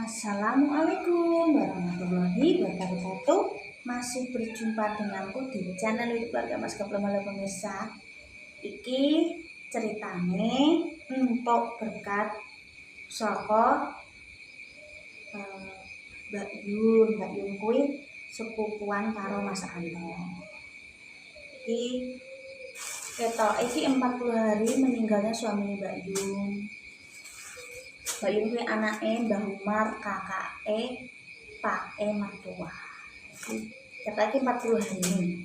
Assalamualaikum warahmatullahi wabarakatuh. Masih berjumpa denganku di channel YouTube keluarga Mas Goplo pemirsa. Iki ceritane untuk berkat saka Mbak Yun kuwi sepupuan karo Mas Anto. Iki 40 hari meninggalnya suami Mbak Yun. Mbak Yun kuwi anake Mbah Umar, kakake Pak mertua. Kita iki 40 hari ini.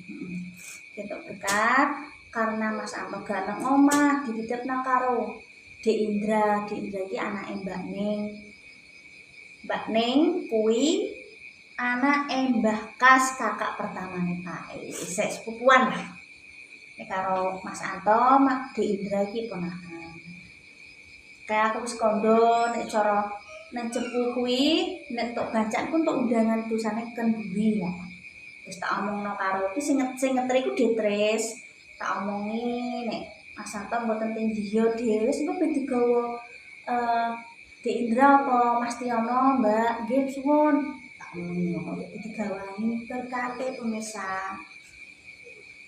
Kita berkat karena Mas Anto gak nang omah, dititipna karo Dek Indra. Dek Indra iki anake Mbak Ning. Mbak Ning kuwi anake Mbah Kas, kakak pertamane Pak. Isih sepupuan lah. Nek karo Mas Anto, Dek Indra iki ponakan. Kayak aku wis kondo nek cara nang cepu kuwi nek tok bacaanku untuk undangan tulisane kenduri ya. Wis tak omongno karo iki sing ngetri iku Detris. Tak omongi nek Mas Anto mboten teng dia dhewe wis engko ben digawa Dek Indra apa Mas Tiono, Mbak. Nggih suwun. Tak omongi kok digawani berkate pemirsa.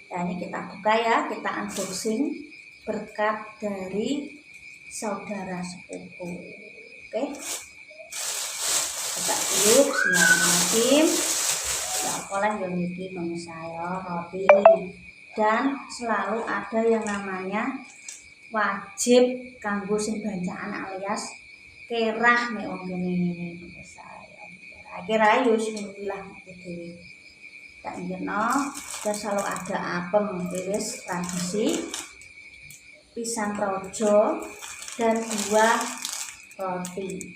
Ya ini kita buka ya, kita unboxing berkat dari saudara sepupu. Oke, buka dulu. Bismillahirrahmanirrahim. Ya oleh yang ini pemirsa ya, roti. Dan selalu ada yang namanya wajib kanggo sing bacaan alias kerah nek wong kene pemirsa ya. Akhirnya yo sing bilang iki. Tak ingino dan selalu ada apem wis tradisi pisang rojo dan 2 roti.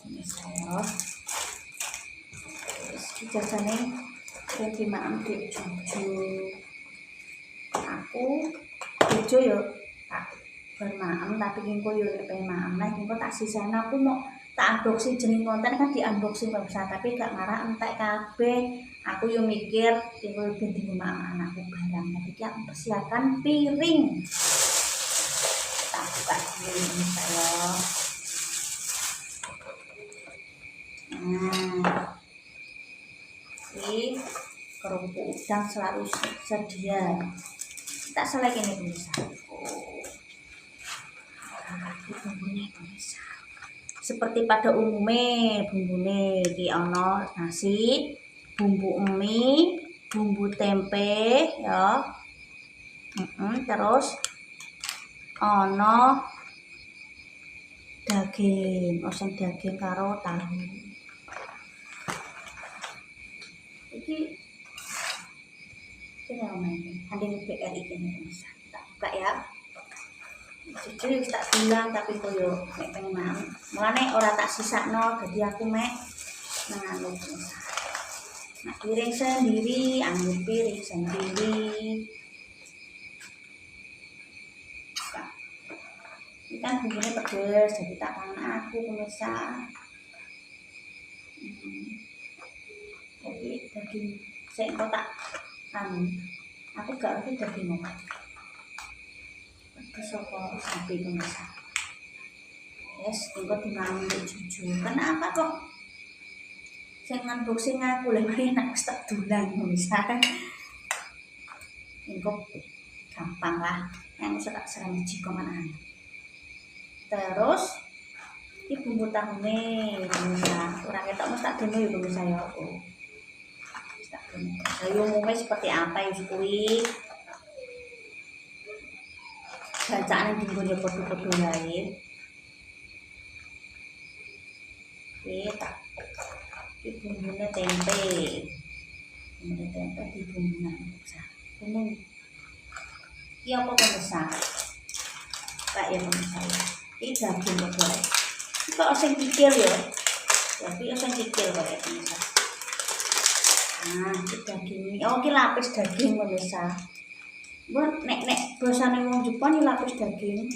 Ini saya jajane yang dimakan di Jojo. Aku Jojo yo tak bermakan tapi kingko yo pengen makan nah kingko tak sisana aku mau tak unboxing jenis konten kan di unboxing pemirsa tapi gak ngarah entek kabeh. Aku yo mikir kingko ben dimakan anakku barang tapi aku persiapkan piring. Buka dulu saya. Ini kerupuk udang selalu sedia. Tak salah ini pemirsa. Bumbunya pemirsa. Seperti pada umumnya bumbune iki ana nasi, bumbu mie, bumbu tempe ya. Terus ana daging, oseng daging karo tahu. Iki ini handeng PR iki bisa kita buka ya. Jujur tak bilang tapi koyo nek pengen mangan. Mulane ora tak sisakno dadi aku mek nangano. Nah, piring sendiri, ambil piring sendiri. Ini kan bumbunya pedes, jadi tak kangen aku pemirsa. Jadi daging saya kotak aku gak ngerti daging apa. Pedes apa sapi pemirsa. Yes, engko dimangan jujur. Kenapa kok saya unboxing aku lebih enak tak dulang pemirsa. Engko gampang lah, yang bisa tak serang jiko mana. Terus ini bumbu tahune pemirsa. Ora ketok mesti tak demo ya pemirsa ya. Tak demo. Saya umumnya seperti apa ya kuwi? Bacaan di nggon padha-padha wae. Tak iki bumbune tempe. Bumbune tempe dibumbunan pemirsa. Ini iki apa pemirsa? Pak ya pemirsa. Ini daging goreng. Ini kok oseng kikil ya. Tapi oseng kikil kok ya pemirsa. Nah, ini daging ini. Oh, ini lapis daging pemirsa. Buat nek basane wong Jepang ini lapis daging.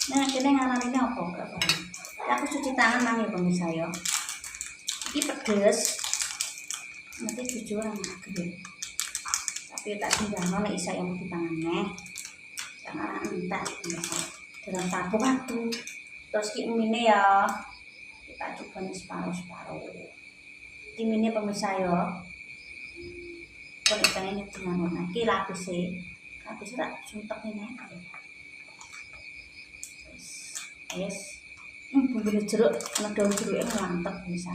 Nah, kene ngaranine apa gak paham. Aku cuci tangan nang ya pemirsa ya. Ini pedes. Nanti jujur agak. Tapi tak tinggalno nek isa yang di tangannya. Jangan entek pemirsa. Dalam satu waktu terus ki mine ya tak coba separuh-separuh. Tim ini pemirsa ya. Kon ikan ini dengan warna iki lapis tak suntek ini. Yes. Bumbu jeruk, ana daun jeruknya mantep bisa.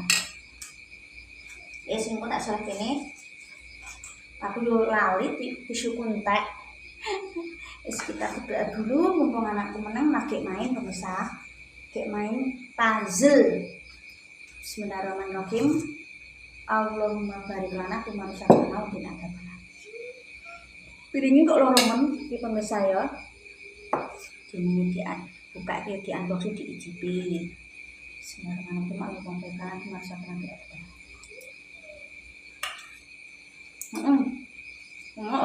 Yes, engko tak salah kene. Aku yo lali tisu kuntek. Wis kita berdoa dulu mumpung anakku menang lagi main pemirsa. Kayak main puzzle. Bismillahirrahmanirrahim. Allahumma barik lana fi ma razaqtana wa qina adzabannar. Piringnya kok loro men iki pemirsa ya. Jenenge buka di unboxing diicipi. Bismillahirrahmanirrahim. Allahumma barik lana fi ma razaqtana wa qina adzabannar.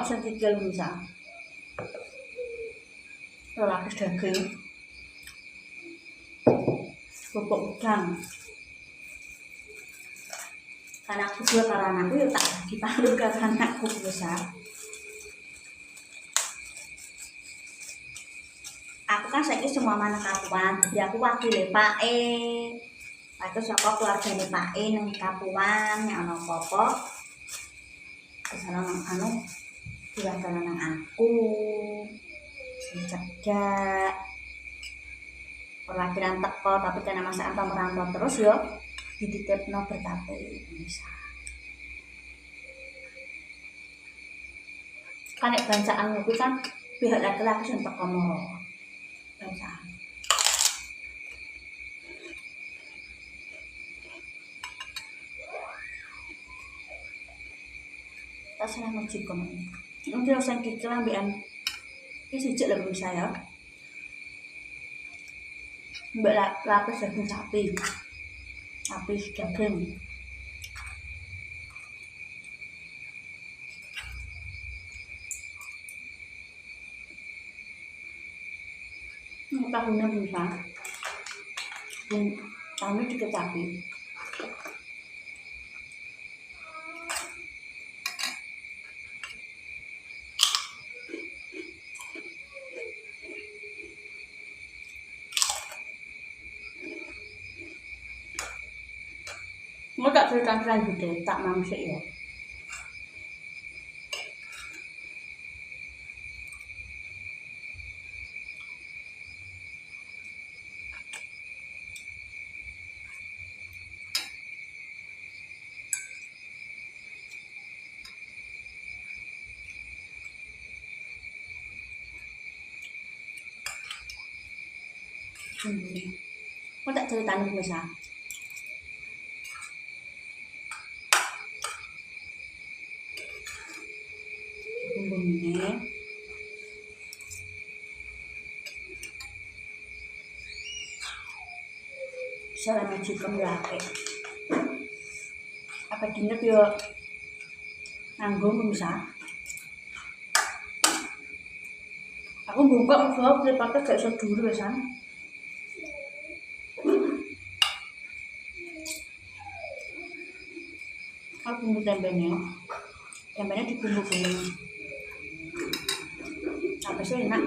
Usah dicicil bisa. Lapis daging. Bubuk udang. Karena aku juga karo anakku ya tak dipalu karo anakku besar. Aku kan saiki semua mana Kapuan, jadi aku wakile Pak E. Terus saka keluargane Pak E nang Kapuan, nek ana apa-apa. Kesana nang diwakilkan nang aku. Cedak. Perwakilan teko tapi karena masakan merantau terus yo dititipno berkate bisa. Kan nek bancaan kuwi kan pihak laki-laki sing teko moro. Bancaan. Tak salah ngecik kok. Mungkin usah kikil ambekan. Iki sijik lho bisa ya. Mbak lapis daging sapi. Lapis daging. Tahunya bisa. Tahunya dikit sapi. Mau tak cerita selanjutnya, tak mamsik ya. Mau tak cerita nih misal. Bumbunya selama chicken lake apa dinner yo nanggung bisa. Aku buka sebab daripada gak iso dhuwur wisan. Aku bumbu tempenya dibumbu-bumbu. Apa sih enak?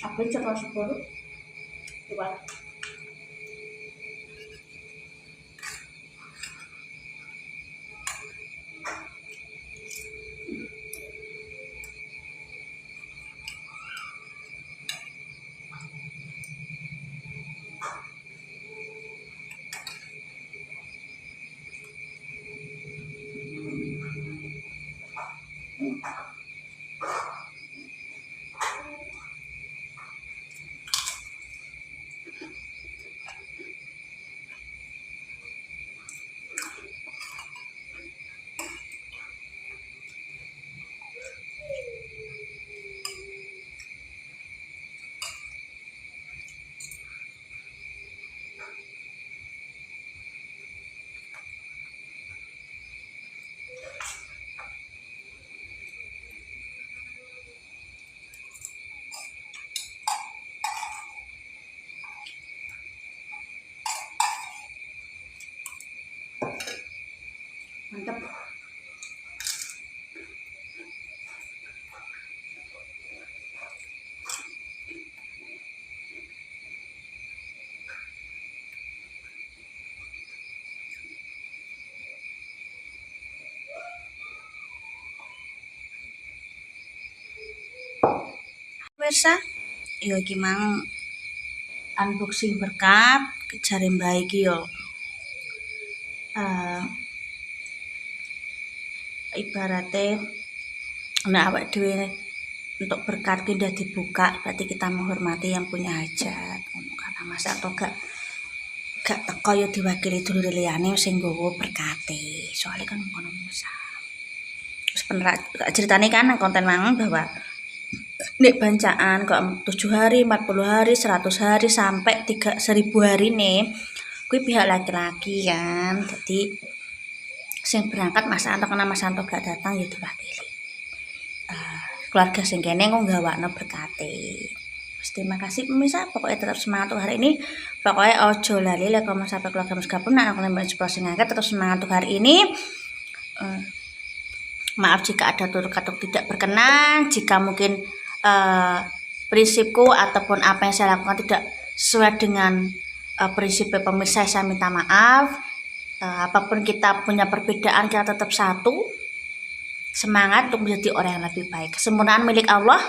Aku coba sepuluh. Coba. Mantap. Pemirsa, yo iki mang unboxing berkat jare Mbak iki yo ibaratnya nah awak dhewe untuk berkat udah dibuka berarti kita menghormati yang punya hajat karena masa atau gak teko yo diwakili dulur liyane sing nggawa berkate soalnya kan ngono masa terus bener ceritane kan konten mang bahwa nek bancaan kok 7 hari, 40 hari, 100 hari sampai 1000 hari nih kuwi pihak laki-laki kan. Jadi sing berangkat Mas Anto karena Mas Anto gak datang ya diwakili. Keluarga sing kene nggawakno berkate. Terima kasih pemirsa, pokoknya tetap semangat untuk hari ini. Pokoknya ojo lali like komen sampai keluarga Mas Gabung nak aku nembak eksplorasi ngangkat terus semangat untuk hari ini. Maaf jika ada tutur kata tidak berkenan, jika mungkin prinsipku ataupun apa yang saya lakukan tidak sesuai dengan prinsip pemirsa, saya minta maaf. Apapun kita punya perbedaan, kita tetap satu. Semangat untuk menjadi orang yang lebih baik. Kesempurnaan milik Allah.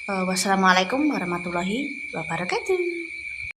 Wassalamualaikum warahmatullahi wabarakatuh.